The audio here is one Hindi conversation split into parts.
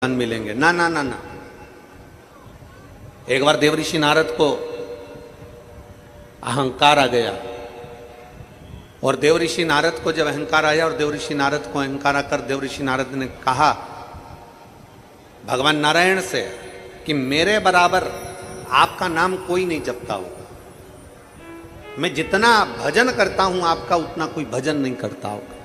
मिलेंगे। ना ना ना ना। एक बार देवऋषि नारद को अहंकार आ गया, और देवऋषि नारद को जब अहंकार आया और देवऋषि नारद को अहंकार आकर देवऋषि नारद ने कहा भगवान नारायण से कि मेरे बराबर आपका नाम कोई नहीं जपता होगा, मैं जितना भजन करता हूं आपका उतना कोई भजन नहीं करता होगा।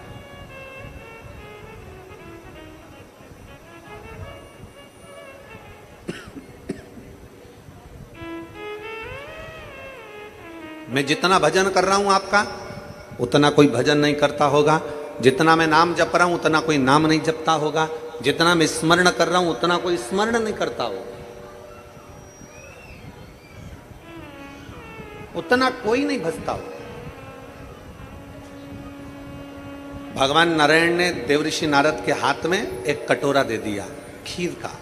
मैं जितना भजन कर रहा हूं आपका उतना कोई भजन नहीं करता होगा, जितना मैं नाम जप रहा हूं उतना कोई नाम नहीं जपता होगा, जितना मैं स्मरण कर रहा हूं उतना कोई स्मरण नहीं करता होगा, उतना कोई नहीं भजता होगा। भगवान नारायण ने देवऋषि नारद के हाथ में एक कटोरा दे दिया खीर का,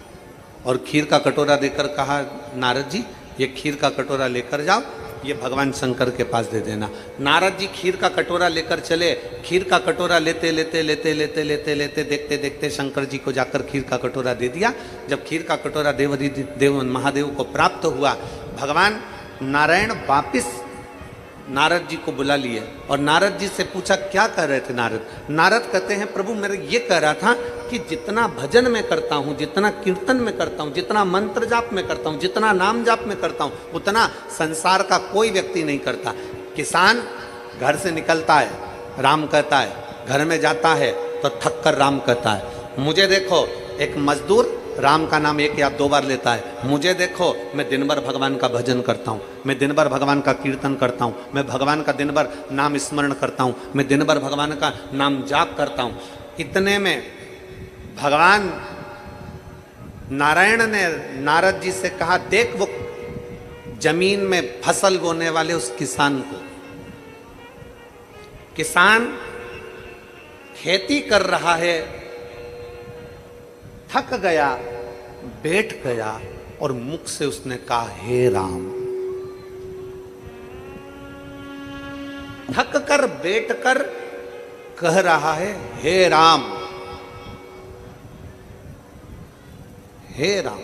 और खीर का कटोरा देकर कहा नारद जी ये खीर का कटोरा लेकर जाओ, ये भगवान शंकर के पास दे देना। नारद जी खीर का कटोरा लेकर चले, खीर का कटोरा लेते लेते लेते लेते लेते लेते देखते देखते शंकर जी को जाकर खीर का कटोरा दे दिया। जब खीर का कटोरा देव महादेव को प्राप्त हुआ, भगवान नारायण वापिस नारद जी को बुला लिए और नारद जी से पूछा क्या कर रहे थे नारद। नारद कहते हैं प्रभु मेरे ये कह रहा था कि जितना भजन में करता हूँ, जितना कीर्तन में करता हूँ, जितना मंत्र जाप में करता हूँ, जितना नाम जाप में करता हूँ उतना संसार का कोई व्यक्ति नहीं करता। किसान घर से निकलता है राम कहता है, घर में जाता है तो थक कर राम कहता है। मुझे देखो एक मजदूर राम का नाम 1 या 2 बार लेता है, मुझे देखो मैं दिन भर भगवान का भजन करता हूँ, मैं दिन भर भगवान का कीर्तन करता हूँ, मैं भगवान का दिन भर नाम स्मरण करता हूँ, मैं दिन भर भगवान का नाम जाप करता हूँ। इतने में भगवान नारायण ने नारद जी से कहा देख वो जमीन में फसल बोने वाले उस किसान को, किसान खेती कर रहा है, थक गया, बैठ गया और मुख से उसने कहा हे राम। थक कर बैठ कर कह रहा है हे राम, हे राम।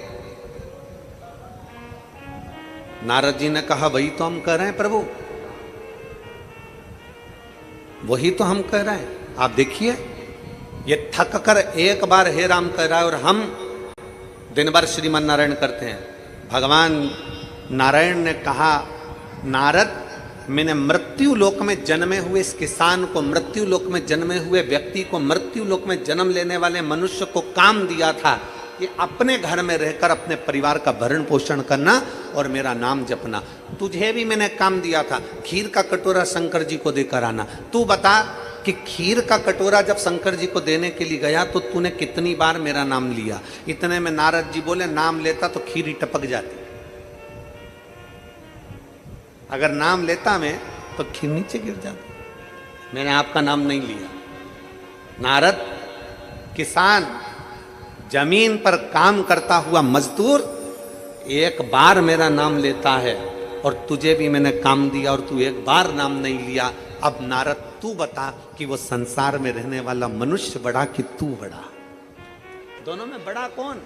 नारद जी ने कहा वही तो हम कह रहे हैं प्रभु, वही तो हम कह रहे हैं। आप देखिए ये थक कर एक बार हे राम कह रहा है और हम दिन भर श्रीमन नारायण करते हैं। भगवान नारायण ने कहा नारद मैंने मृत्यु लोक में जन्मे हुए इस किसान को, मृत्यु लोक में जन्मे हुए व्यक्ति को, मृत्यु लोक में जन्म लेने वाले मनुष्य को काम दिया था कि अपने घर में रहकर अपने परिवार का भरण पोषण करना और मेरा नाम जपना। तुझे भी मैंने काम दिया था खीर का कटोरा शंकर जी को देकर आना। तू बता कि खीर का कटोरा जब शंकर जी को देने के लिए गया तो तूने कितनी बार मेरा नाम लिया। इतने में नारद जी बोले नाम लेता तो खीर ही टपक जाती, अगर नाम लेता मैं तो खीर नीचे गिर जाती। मैंने आपका नाम नहीं लिया। नारद किसान जमीन पर काम करता हुआ मजदूर एक बार मेरा नाम लेता है और तुझे भी मैंने काम दिया और तू एक बार नाम नहीं लिया। अब नारद तू बता कि वो संसार में रहने वाला मनुष्य बड़ा कि तू बड़ा, दोनों में बड़ा कौन?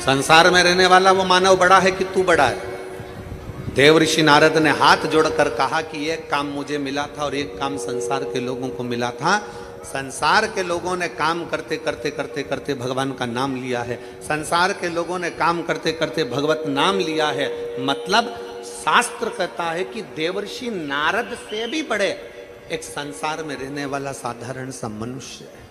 संसार में रहने वाला वो मानव बड़ा है कि तू बड़ा है? देवऋषि नारद ने हाथ जोड़कर कहा कि एक काम मुझे मिला था और एक काम संसार के लोगों को मिला था। संसार के लोगों ने काम करते करते करते करते भगवान का नाम लिया है, संसार के लोगों ने काम करते करते भगवत नाम लिया है। मतलब शास्त्र कहता है कि देवर्षि नारद से भी बड़े एक संसार में रहने वाला साधारण सा मनुष्य है।